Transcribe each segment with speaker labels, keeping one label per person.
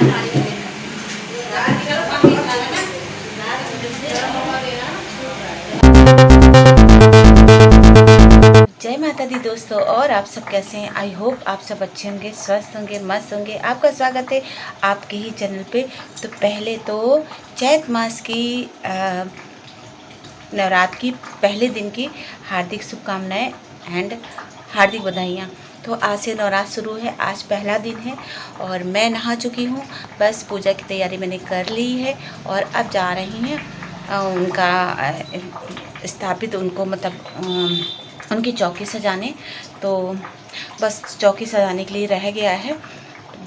Speaker 1: जय माता दी दोस्तों, और आप सब कैसे हैं। आई होप आप सब अच्छे होंगे, स्वस्थ होंगे, मस्त होंगे। आपका स्वागत है आपके ही चैनल पे। तो पहले तो चैत मास की नवरात्र की पहले दिन की हार्दिक शुभकामनाएं एंड हार्दिक बधाइयाँ। तो आज से नवरात्र शुरू है, आज पहला दिन है और मैं नहा चुकी हूँ। बस पूजा की तैयारी मैंने कर ली है और अब जा रही हैं उनका स्थापित उनको उनकी चौकी सजाने। तो बस चौकी सजाने के लिए रह गया है,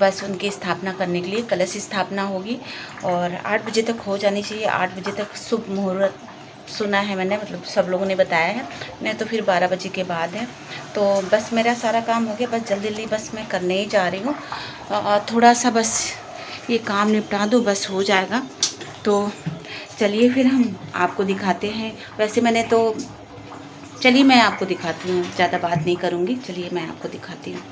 Speaker 1: बस उनकी स्थापना करने के लिए कलश स्थापना होगी और 8 बजे तक हो जानी चाहिए। 8 बजे तक शुभ मुहूर्त सुना है मैंने, मतलब सब लोगों ने बताया है, नहीं तो फिर 12 बजे के बाद है। तो बस मेरा सारा काम हो गया, बस जल्दी जल्दी बस मैं करने ही जा रही हूँ। थोड़ा सा बस ये काम निपटा दो, बस हो जाएगा। तो चलिए फिर हम आपको दिखाते हैं। वैसे मैंने तो चलिए मैं आपको दिखाती हूँ, ज़्यादा बात नहीं करूँगी। चलिए मैं आपको दिखाती हूँ।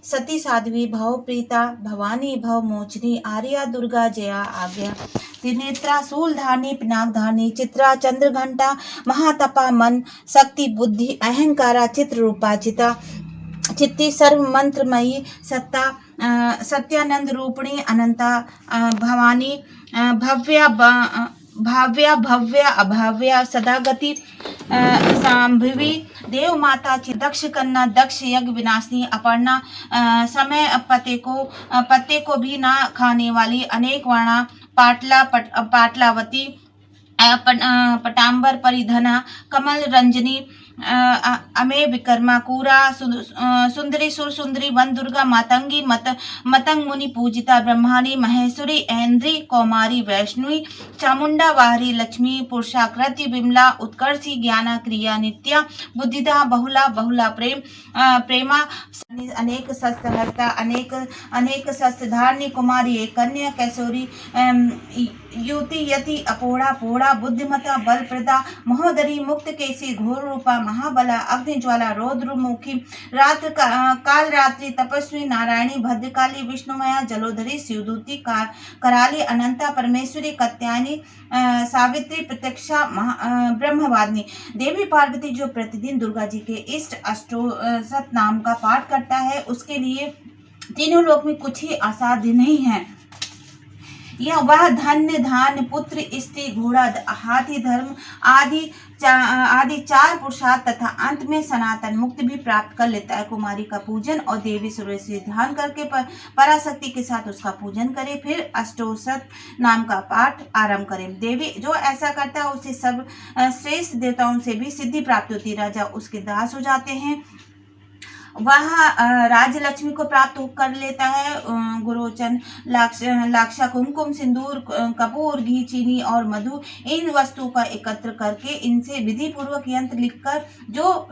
Speaker 1: सती साध्वी भव प्रीता भवानी भव मोचनी आर्या दुर्गा जया आज्ञा। त्रिनेत्रा शूलधानी पिनाकधानी चित्रा चंद्रघंटा महातपा मन शक्ति बुद्धि अहंकारा चित्ररूपा चिता चित्ती सर्व मंत्रमयी सत्ता सत्यानंद रूपिणी अनंता भवानी भाव्या भव्या अभाव्या सदागति सांभवी देव माता दक्ष कन्या दक्ष यज्ञ विनाशिनी अपर्णा समय पत्ते को भी ना खाने वाली अनेक वर्णा पाटलावती पटाम्बर परिधना कमल रंजनी अमे विकर्मा कूरा सुंदरी सुर सुंदरी वन दुर्गा मातंगी मतंग मुनि पूजिता ब्रह्माणी महेश्वरी ऐन्द्री कौमारी वैष्णवी चामुंडा वाहरी लक्ष्मी पुरुषाकृति विमला उत्कर्षी ज्ञाना क्रिया नित्या बुद्धिदा बहुला प्रेमा अनेक शस्त्रहस्ता अनेक शस्त्रधारणी कुमारी एक कन्या कैशोरी युति यति अपोड़ा पोड़ा बुद्धिमता बलप्रदा महोदरी मुक्त केसी घोर रूपा महाबला अग्निज्वाला रौद्रमुखी रात्र काल रात्रि तपस्वी नारायणी भद्रकाली विष्णुमया जलोधरी शिवदूती कराली अनंता परमेश्वरी कत्यायनी सावित्री प्रत्यक्षा ब्रह्मवादिनी देवी पार्वती जो प्रतिदिन दुर्गा जी के इष्ट अष्टोशत नाम का पाठ करता है उसके लिए तीनों लोक में कुछ ही असाध्य नहीं है। यह वह धन्य धान्य पुत्र स्त्री घोड़ा हाथी धर्म आदि 4 पुरुषार्थ तथा अंत में सनातन मुक्ति भी प्राप्त कर लेता है। कुमारी का पूजन और देवी सूर्य ध्यान करके पराशक्ति के साथ उसका पूजन करें, फिर अष्टोशत नाम का पाठ आरंभ करें। देवी जो ऐसा करता है उसे सब श्रेष्ठ देवताओं से भी सिद्धि प्राप्त होती, राजा उसके दास हो जाते हैं, वह राजलक्ष्मी को प्राप्त कर लेता है। गुरोचन लाक्षा कुमकुम सिंदूर कपूर घी चीनी और मधु इन वस्तुओं का एकत्र करके इनसे विधि पूर्वक यंत्र लिखकर जो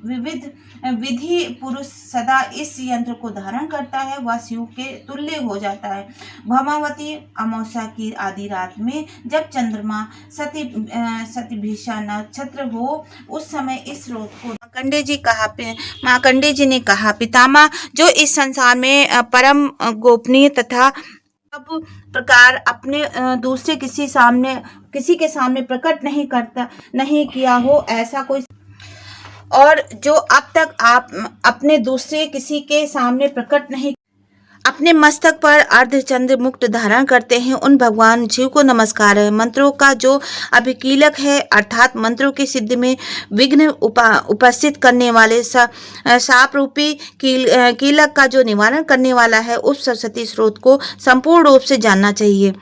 Speaker 1: विधि पुरुष सदा इस यंत्र को धारण करता है वह शिव के तुल्य हो जाता है। भमावती अमावस्या की आधी रात में जब चंद्रमा सतिभिषा नक्षत्र हो उस समय इस स्रोत को मार्कंडेय जी ने कहा, पितामह जो इस संसार में परम गोपनीय तथा सब प्रकार अपने दूसरे किसी के सामने प्रकट नहीं किया हो ऐसा कोई, और जो अब तक आप अपने दूसरे किसी के सामने प्रकट नहीं अपने मस्तक पर अर्धचंद्र मुकुट धारण करते हैं उन भगवान शिव को नमस्कार है। मंत्रों का जो अभिकीलक है अर्थात मंत्रों की सिद्धि में विघ्न उपस्थित करने वाले साप रूपी कीलक का जो निवारण करने वाला है उस सरस्वती स्रोत को संपूर्ण रूप से जानना चाहिए।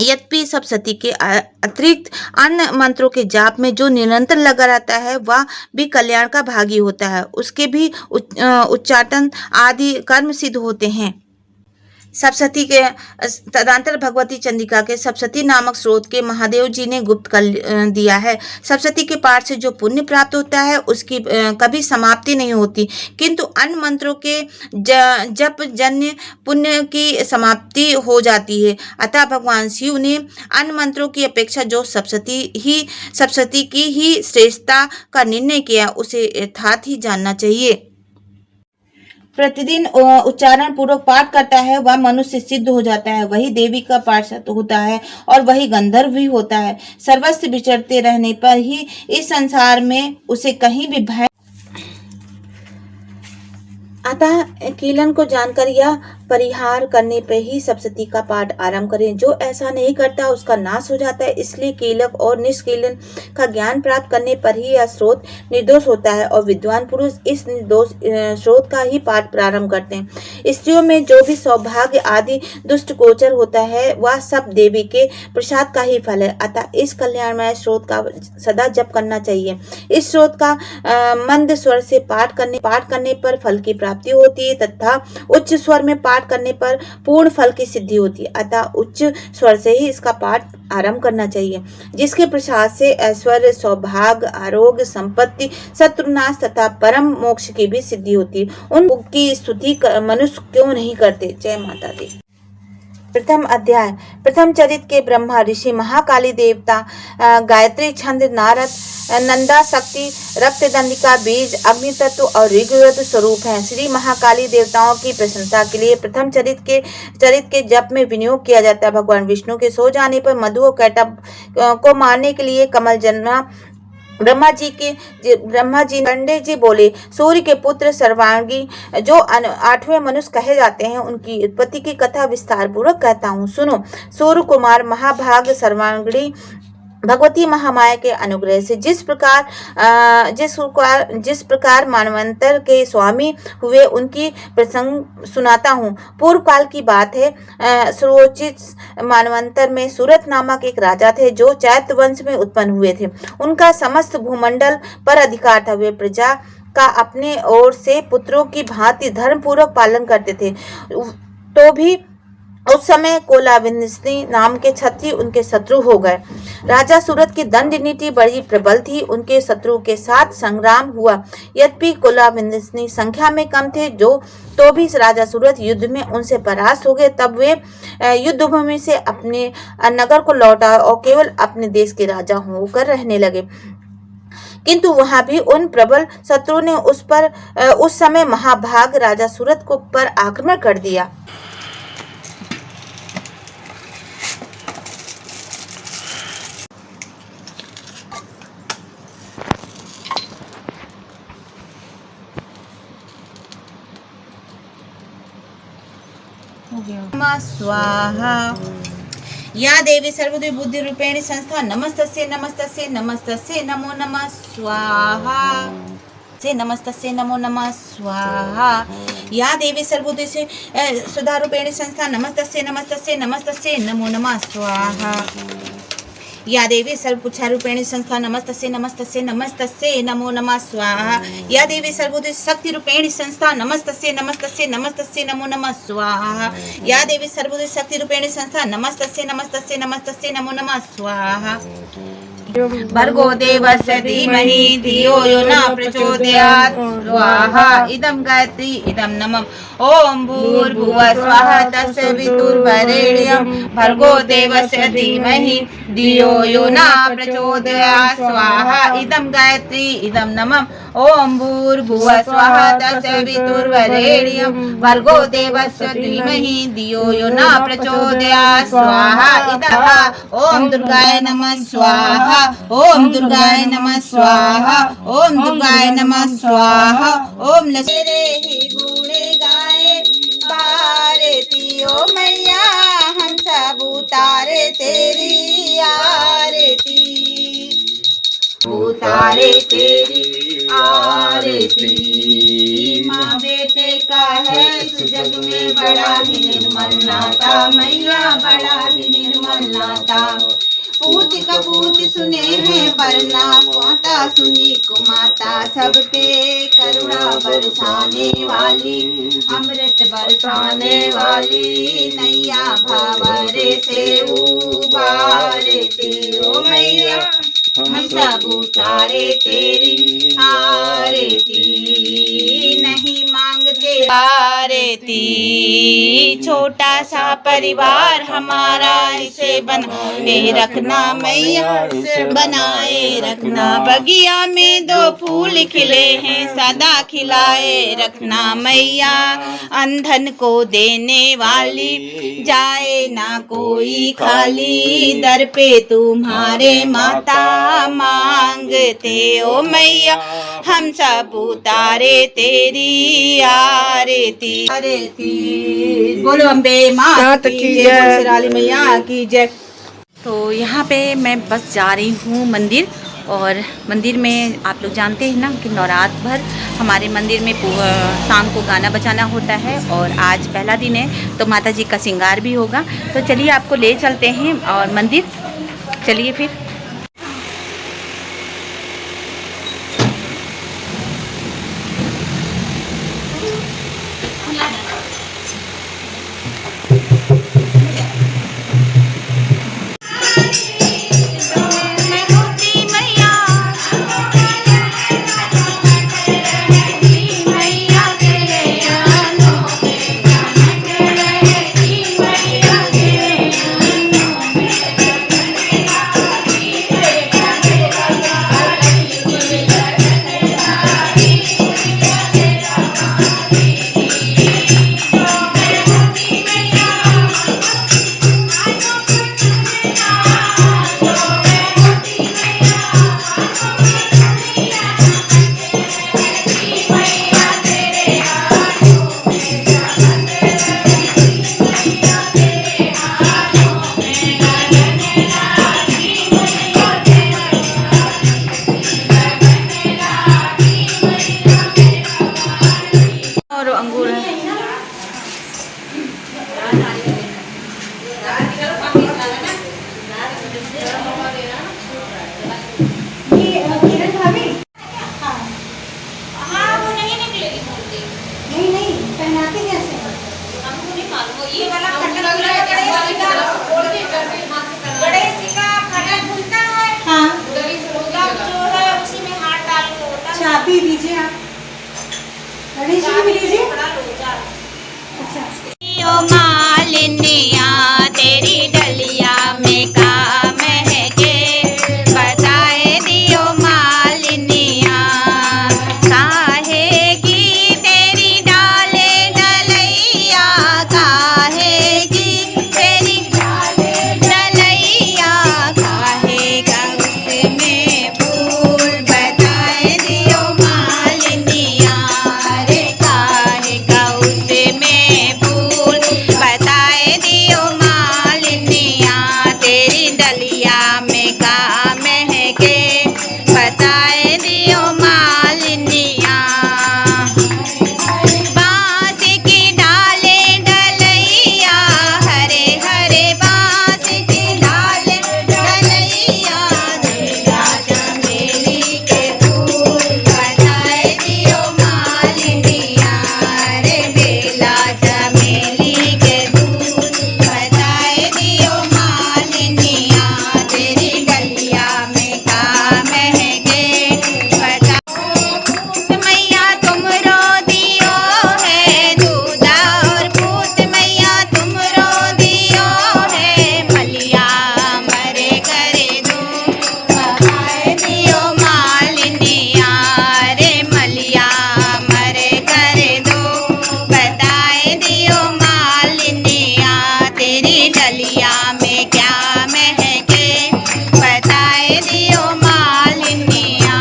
Speaker 1: यद्यपि सप्तशती के अतिरिक्त अन्य मंत्रों के जाप में जो निरंतर लगा रहता है वह भी कल्याण का भागी होता है। उसके भी उच्चाटन आदि कर्म सिद्ध होते हैं। सप्तशती के तदंतर भगवती चंडिका के सप्तशती नामक स्रोत के महादेव जी ने गुप्त कर दिया है। सप्तशती के पाठ से जो पुण्य प्राप्त होता है उसकी कभी समाप्ति नहीं होती, किंतु अन्य मंत्रों के जप जन्य पुण्य की समाप्ति हो जाती है। अतः भगवान शिव ने अन्य मंत्रों की अपेक्षा जो सप्तशती की ही श्रेष्ठता का निर्णय किया उसे यथार्थ ही जानना चाहिए। प्रतिदिन उच्चारण पूर्वक पाठ करता है वह मनुष्य सिद्ध हो जाता है, वही देवी का पार्षद होता है और वही गंधर्व भी होता है। सर्वस्व विचरते रहने पर ही इस संसार में उसे कहीं भी भय। अतः कीलन को जानकर यह परिहार करने पर ही सप्तशती का पाठ आरंभ करें। जो ऐसा नहीं करता उसका नाश हो जाता है। इसलिए कीलक और निष्कीलन का ज्ञान प्राप्त करने पर ही यह स्रोत निर्दोष होता है और विद्वान पुरुष इस निर्दोष स्रोत का ही पाठ प्रारंभ करते हैं। स्त्रियों में जो भी सौभाग्य आदि दुष्ट गोचर होता है वह सब देवी के प्रसाद का ही फल है। अतः इस कल्याणमय स्रोत का सदा जप करना चाहिए। इस स्रोत का मंद स्वर से पाठ करने पर फल की प्राप्ति होती है तथा उच्च स्वर में पाठ करने पर पूर्ण फल की सिद्धि होती है। अतः उच्च स्वर से ही इसका पाठ आरंभ करना चाहिए, जिसके प्रसाद से ऐश्वर्य, सौभाग्य, आरोग्य, संपत्ति, शत्रुनाश तथा परम मोक्ष की भी सिद्धि होती है। उनकी स्तुति मनुष्य क्यों नहीं करते। जय माता दी। प्रथम अध्याय। प्रथम चरित के ब्रह्मा ऋषि, महाकाली देवता, गायत्री छंद, नारद, नंदा शक्ति, रक्तदंडिका बीज, अग्नि तत्व और ऋग्वेद स्वरूप हैं। श्री महाकाली देवताओं की प्रशंसा के लिए प्रथम चरित के जप में विनियोग किया जाता है। भगवान विष्णु के सो जाने पर मधु और कैटभ को मारने के लिए कमल जन्मा। ब्रह्मा जी पंडित जी बोले, सूर्य के पुत्र सर्वांगी जो 8वें मनुष्य कहे जाते हैं उनकी उत्पत्ति की कथा विस्तार पूर्वक कहता हूँ, सुनो। सूर्य कुमार महाभाग सर्वांगी भगवती महामाया के अनुग्रह से जिस प्रकार मानवंतर के स्वामी हुए उनकी प्रसंग सुनाता हूँ। पूर्व काल की बात है। सुरोचित मानवंतर में सूरत नामक एक राजा थे जो चैत्र वंश में उत्पन्न हुए थे। उनका समस्त भूमंडल पर अधिकार था। वे प्रजा का अपने ओर से पुत्रों की भांति धर्म पूर्वक पालन करते थे। तो भी उस समय कोलाविंदनी नाम के क्षत्रिय उनके शत्रु हो गए। राजा सूरत की दंड नीति बड़ी प्रबल थी। उनके शत्रु के साथ संग्राम हुआ। यद्यपि कोलाविंदनी संख्या में कम थे तो भी राजा सूरत युद्ध में उनसे परास्त हो गए। तब वे युद्धभूमि से अपने नगर को लौटा और केवल अपने देश के राजा होकर रहने लगे। किंतु वहां भी उन प्रबल शत्रु ने उस समय महाभाग राजा सूरत को पर आक्रमण कर दिया। स्वाहा। या देवी सर्वदेव बुद्धि रूपेणी संस्था नमस्तस्ये नमस्तस्ये नमस्तस्ये नमो नमः स्वाहा। से नमस्तस्ये नमो नमः स्वाहा। या देवी सर्वदेव से सुधा रूपेणी संस्था नमस्तस्ये नमस्तस्ये नमस्तस्ये नमो नमः स्वाहा। या देवी सर्वपुच्छा रूपेणी संस्था नमस्तस्ये नमस्तस्ये नमस्तस्ये नमो नमः स्वाहा। या देवी सर्वोदय शक्ति रूपेणी संस्था नमस्तस्ये नमस्तस्ये नमस्तस्ये नमो नमः स्वाहा। या देवी सर्वोदय शक्ति रूपेणी संस्था नमस्तस्ये नमस्तस्ये नमस्तस्ये नमो नमः स्वाहा। भर्गो देवस्य धीमहि धियो यो न प्रचोदयात् स्वाहा। इदं गायत्री इदं नमः। ओम भूर्भुवः स्वः तत्सवितुर्वरेण्यं भर्गो देवस्य धीमहि धियो यो न प्रचोदयात् स्वाहा। इदं गायत्री इदं नमः। ओम भूर्भुवः स्वः तत्सवितुर्वरेण्यं भर्गो देवस्य धीमहि धियो यो न प्रचोदयात् स्वाहा। इदं ओम दुर्गाय नमः स्वाहा। ओम दुर्गाय नमः स्वाहा। ओम दुर्गाय नमः स्वाहा। ओम लक्ष्मी ही गुणे गाए बारती ओ मैया हम सब उतारे तेरी आरती। उतारे तेरी आरती। माँ बेटे का है इस जग में बड़ा ही निर्मल नाता, मैया बड़ा ही निर्मल नाता। पूत कपूत सुने हैं वरना, माता सुनी कुमाता, सबके करुणा बरसाने वाली, अमृत बरसाने वाली, नैया भावरे से उबारती। ओ मैया हम सब उतारे तेरी आरती, नहीं मांगते आरती। छोटा सा परिवार हमारा इसे बनाए रखना मैया, इसे बनाए रखना। बगिया में 2 फूल खिले हैं सदा खिलाए रखना मैया, अंधन को देने वाली जाए ना कोई खाली, दर पे तुम्हारे माता मांगते। ओ मैया हम सब उतारे तेरी आरती। आरती बोलो अम्बे माँ की जय, शेराली मैया की जय। तो यहाँ पे मैं बस जा रही हूँ मंदिर, और मंदिर में आप लोग जानते हैं ना कि नवरात्र भर हमारे मंदिर में शाम को गाना बजाना होता है, और आज पहला दिन है तो माता जी का श्रृंगार भी होगा। तो चलिए आपको ले चलते हैं और मंदिर, चलिए फिर। चाबी दीजिए आप, गणेश जी भी दीजिए। अच्छा मालिनिया तेरी डलिया में काम है के, बताए दियो मालिनिया काहे की तेरी डाले डलैया, काहे की तेरी डाले डलैया, काहे का उसमें फूल, बताए दियो मालिनिया रे, काहे का उसमें फूल, बताए दियो मालिनिया तेरी डलिया में काम है के, बताए दियो मालिनिया। बांस की डाले डलैया, हरे हरे बांस की डाले डलैया, बेला चमेली के फूल, बताए दियो मालिनिया रे, बेला चमेली के फूल, बताए दियो मालिनिया तेरी डलिया में काम है के, बता मैया तुम रो दियो है दूधा और पूत, मैया तुम रो दियो है मलिया, मरे करे दो, बताए दियो मालिनिया रे, मलिया मरे करे दो, बताए दियो मालिनिया तेरी डलिया में क्या महके, बताए दियो मालिनिया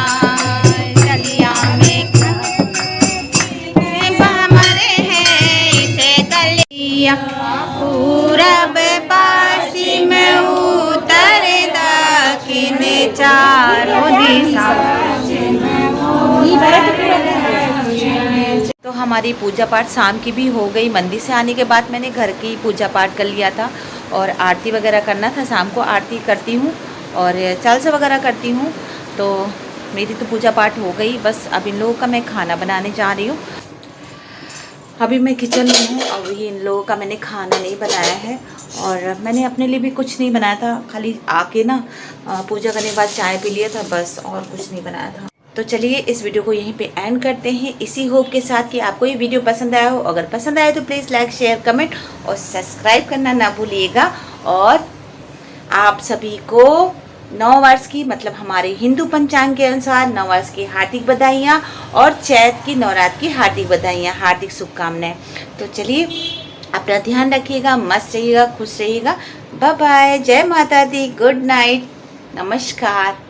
Speaker 1: डलिया में क्या मरे हैं इसे कलिया, पूरब पासी में उतर दक्षिण चारों दिशा। तो हमारी पूजा पाठ शाम की भी हो गई। मंदिर से आने के बाद मैंने घर की पूजा पाठ कर लिया था और आरती वगैरह करना था। शाम को आरती करती हूँ और चालसा वगैरह करती हूँ। तो मेरी तो पूजा पाठ हो गई। बस अब इन लोगों का मैं खाना बनाने जा रही हूँ। अभी मैं किचन में हूँ। अभी इन लोगों का मैंने खाना नहीं बनाया है और मैंने अपने लिए भी कुछ नहीं बनाया था। खाली आके ना पूजा करने के बाद चाय पी लिया था बस, और कुछ नहीं बनाया था। तो चलिए इस वीडियो को यहीं पे एंड करते हैं, इसी होप के साथ कि आपको ये वीडियो पसंद आया हो। अगर पसंद आया तो प्लीज़ लाइक, शेयर, कमेंट और सब्सक्राइब करना ना भूलिएगा। और आप सभी को नव वर्ष की, मतलब हमारे हिंदू पंचांग के अनुसार नव वर्ष की हार्दिक बधाइयाँ और चैत की नवरात्र की हार्दिक बधाइयाँ, हार्दिक शुभकामनाएं। तो चलिए अपना ध्यान रखिएगा, मस्त रहिएगा, खुश रहिएगा। बाय बाय, जय माता दी, गुड नाइट, नमस्कार।